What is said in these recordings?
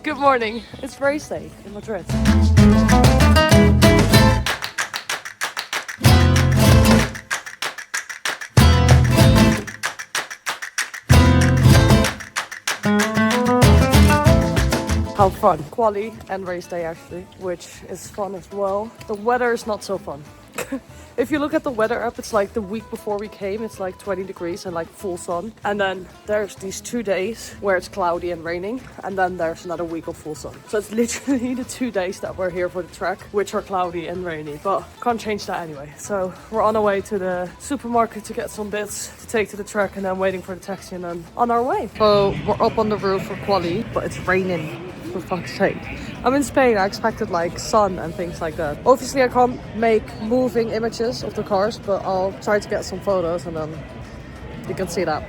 Good morning. It's race day in Madrid. How fun. Quali and race day actually, which is fun as well. The weather is not so fun. If you look at the weather app, it's like the week before we came, it's like 20 degrees and like full sun. And then there's these 2 days where it's cloudy and raining. And then there's another week of full sun. So it's literally the 2 days that we're here for the track, which are cloudy and rainy. But can't change that anyway. So we're on our way to the supermarket to get some bits to take to the track and then waiting for the taxi and then on our way. So we're up on the roof for Quali, but it's raining. For fuck's sake. I'm in Spain, I expected like sun and things like that. Obviously I can't make moving images of the cars, but I'll try to get some photos and then you can see that.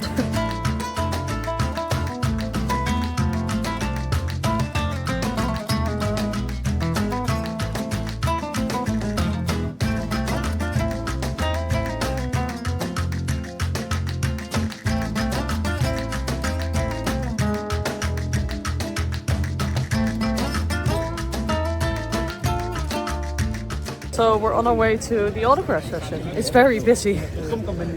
So we're on our way to the autograph session. It's very busy.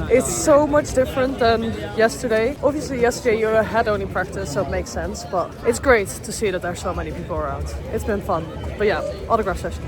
It's so much different than yesterday. Obviously yesterday you had only practice, so it makes sense, but it's great to see that there's so many people around. It's been fun. But yeah, autograph session.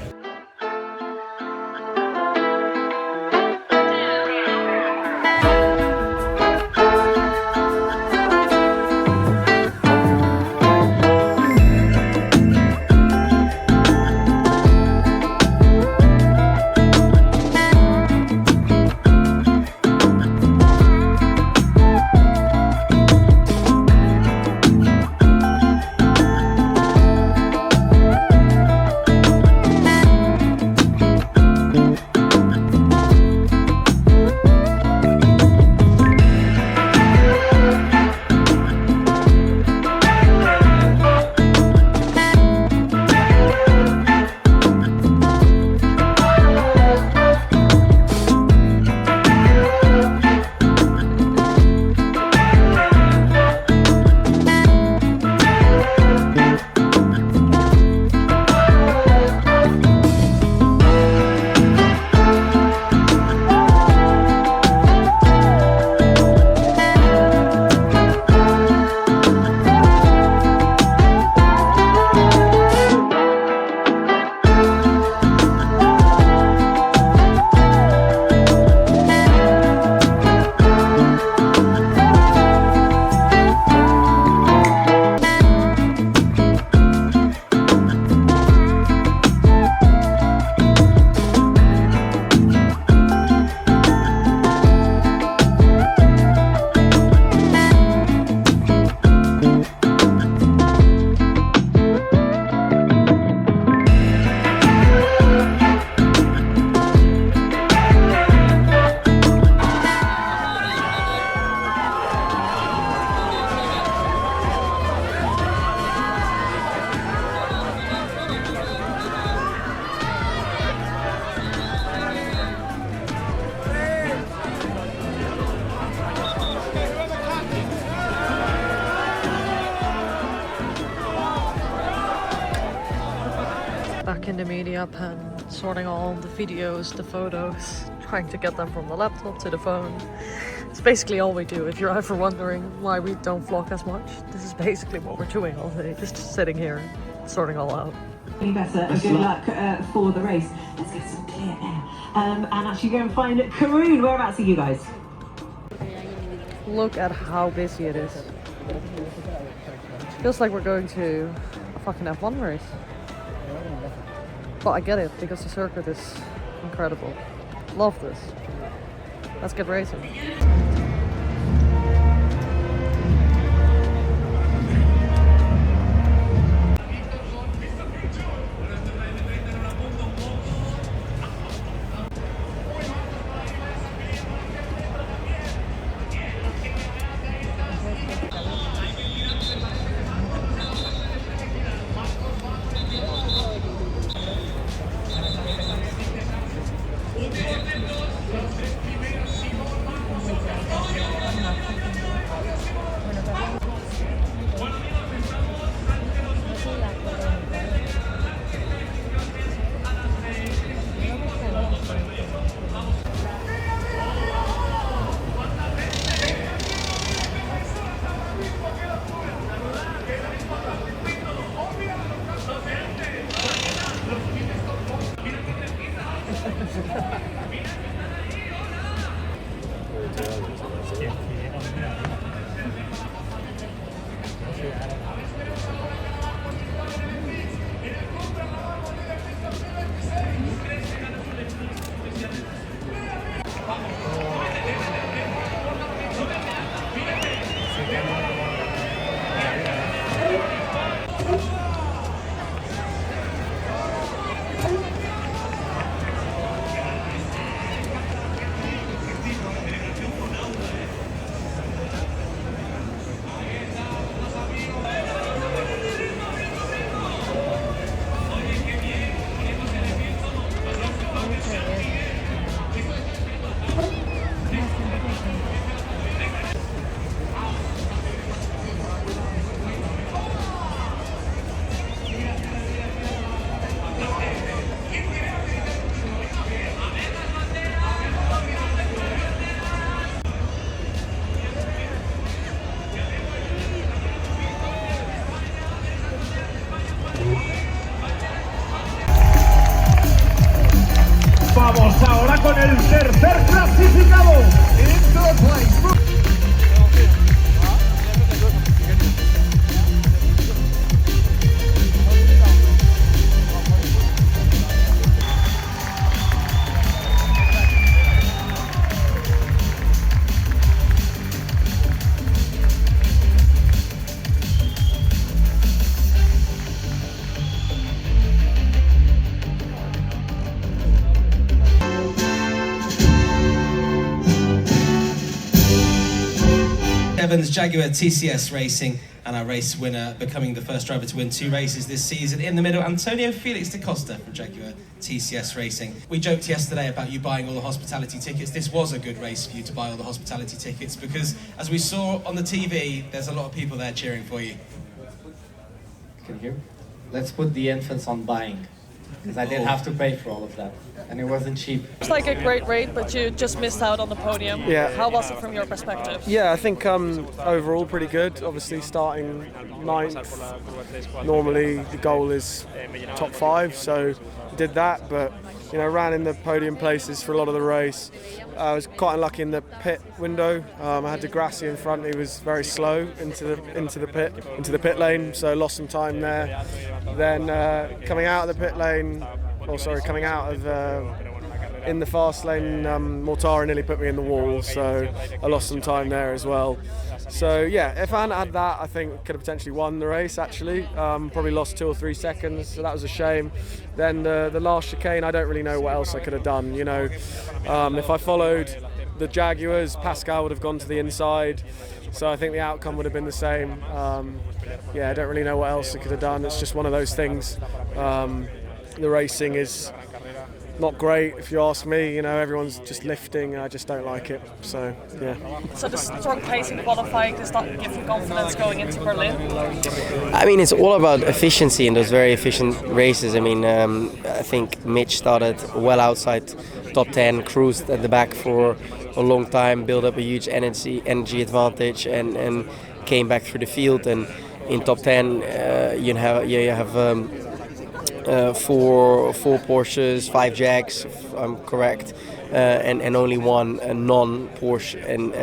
Back in the media pen, sorting all the videos, the photos, trying to get them from the laptop to the phone. It's basically all we do. If you're ever wondering why we don't vlog as much, this is basically what we're doing all day, just sitting here, sorting all out. Better and good luck for the race. Let's get some clear air and actually go and find Karoon. Whereabouts are you guys? Look at how busy it is. Feels like we're going to a fucking F1 race. But I get it, because the circuit is incredible. Love this. Let's get racing. Vamos ahora con el tercer clasificado. Into the place. Evans, Jaguar TCS Racing, and our race winner becoming the first driver to win 2 races this season. In the middle, Antonio Felix da Costa from Jaguar TCS Racing. We joked yesterday about you buying all the hospitality tickets. This was a good race for you to buy all the hospitality tickets because, as we saw on the TV, there's a lot of people there cheering for you. Can you hear me? Let's put the emphasis on buying, because I didn't have to pay for all of that, and it wasn't cheap. It's like a great race, but you just missed out on the podium. Yeah. How was it from your perspective? Yeah, I think overall pretty good. Obviously starting 9th. Normally the goal is top 5, so did that, but ran in the podium places for a lot of the race. I was quite unlucky in the pit window. I had Degrassi in front. He was very slow into the pit lane, so lost some time there. Then coming out of the pit lane, coming out of in the fast lane, Mortara nearly put me in the wall, so I lost some time there as well. So yeah, if I hadn't had that, I think I could have potentially won the race actually. Probably lost 2 or 3 seconds, so that was a shame. Then the last chicane, I don't really know what else I could have done. If I followed the Jaguars, Pascal would have gone to the inside, so I think the outcome would have been the same. Yeah, I don't really know what else I could have done. It's just one of those things. The racing is not great, if you ask me. Everyone's just lifting. I just don't like it. So yeah. So the strong pace in qualifying, does that give you confidence going into Berlin? I mean, it's all about efficiency in those very efficient races. I mean, I think Mitch started well outside top 10, cruised at the back for a long time, built up a huge energy advantage, and came back through the field. And in top 10, you have 4 Porsches, 5 Jags, if I'm correct, and only one non-Porsche and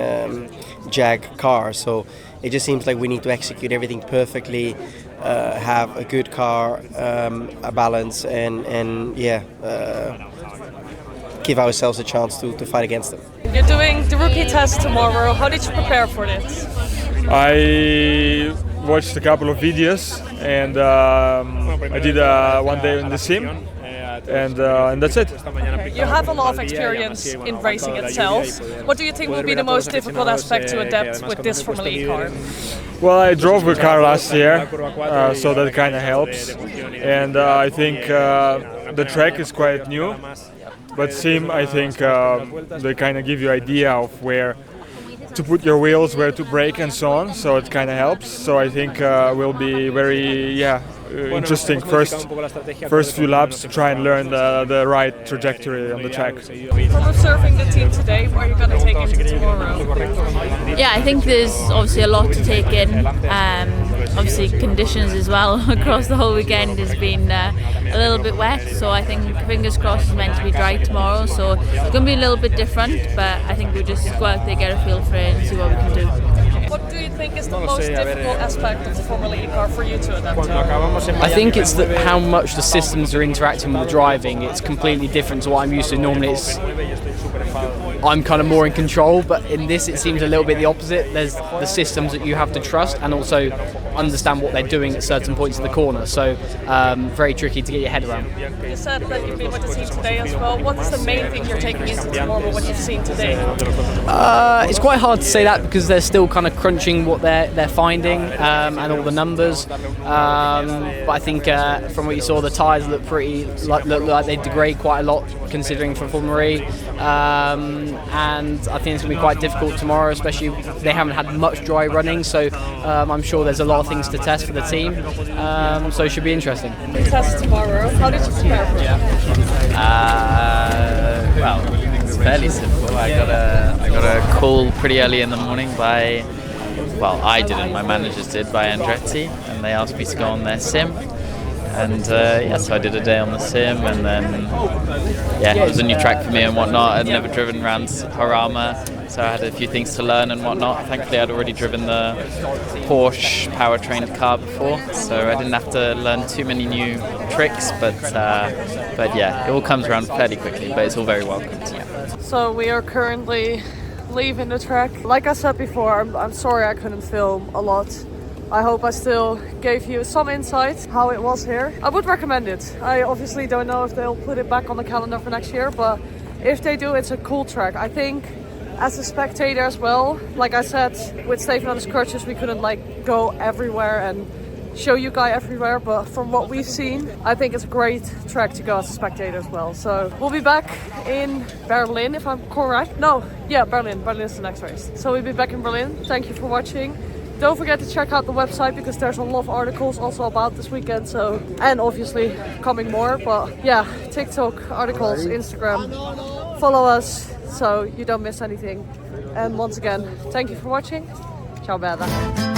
Jag car. So it just seems like we need to execute everything perfectly, have a good car, a balance, and give ourselves a chance to fight against them. You're doing the rookie test tomorrow. How did you prepare for this? I watched a couple of videos, and I did one day in the sim, and that's it. You have a lot of experience in racing itself. What do you think will be the most difficult aspect to adapt with this Formula E car? Well, I drove a car last year, so that kind of helps, and I think the track is quite new, but sim, I think they kind of give you idea of where to put your wheels, where to brake, and so on. So it kind of helps. So I think will be very interesting first few laps to try and learn the right trajectory on the track. From observing the team today, what are you going to take into tomorrow? Yeah, I think there's obviously a lot to take in. Obviously conditions as well across the whole weekend has been a little bit wet, so I think fingers crossed it's meant to be dry tomorrow, so it's going to be a little bit different, but I think we'll just go out there, get a feel for it and see what we can do. What do you think is the most difficult aspect of the Formula E car for you to adapt to? I think it's how much the systems are interacting with the driving. It's completely different to what I'm used to. Normally I'm kind of more in control, but in this it seems a little bit the opposite. There's the systems that you have to trust and also understand what they're doing at certain points of the corner, so very tricky to get your head around. You said that you've been with the team today as well. What is the main thing you're taking into tomorrow, what you've seen today? It's quite hard to say that because they're still kind of crunching what they're finding and all the numbers, but I think from what you saw, the tyres look like they degrade quite a lot considering for Formula E, and I think it's going to be quite difficult tomorrow, especially they haven't had much dry running, so I'm sure there's a lot of things to test for the team, so it should be interesting. Test tomorrow, how did you prepare for it? Well, it's fairly simple. I got a call pretty early in the morning by, well, I didn't, my managers did, by Andretti, and they asked me to go on their sim. And yeah, so I did a day on the sim, and then yeah, it was a new track for me and whatnot. I'd never driven around Jarama, so I had a few things to learn and whatnot. Thankfully, I'd already driven the Porsche powertrained car before, so I didn't have to learn too many new tricks. But yeah, it all comes around fairly quickly, but it's all very welcomed. Yeah. So we are currently leaving the track. Like I said before, I'm sorry I couldn't film a lot. I hope I still gave you some insight how it was here. I would recommend it. I obviously don't know if they'll put it back on the calendar for next year, but if they do, it's a cool track. I think as a spectator as well, like I said, with Stephen on his crutches, we couldn't like go everywhere and show you guys everywhere, but from what we've seen, I think it's a great track to go as a spectator as well. So we'll be back in Berlin, if I'm correct. No, yeah, Berlin. Berlin is the next race. So we'll be back in Berlin. Thank you for watching. Don't forget to check out the website because there's a lot of articles also about this weekend. So, and obviously coming more, but yeah, TikTok, articles, Instagram, follow us so you don't miss anything. And once again, thank you for watching. Ciao bella.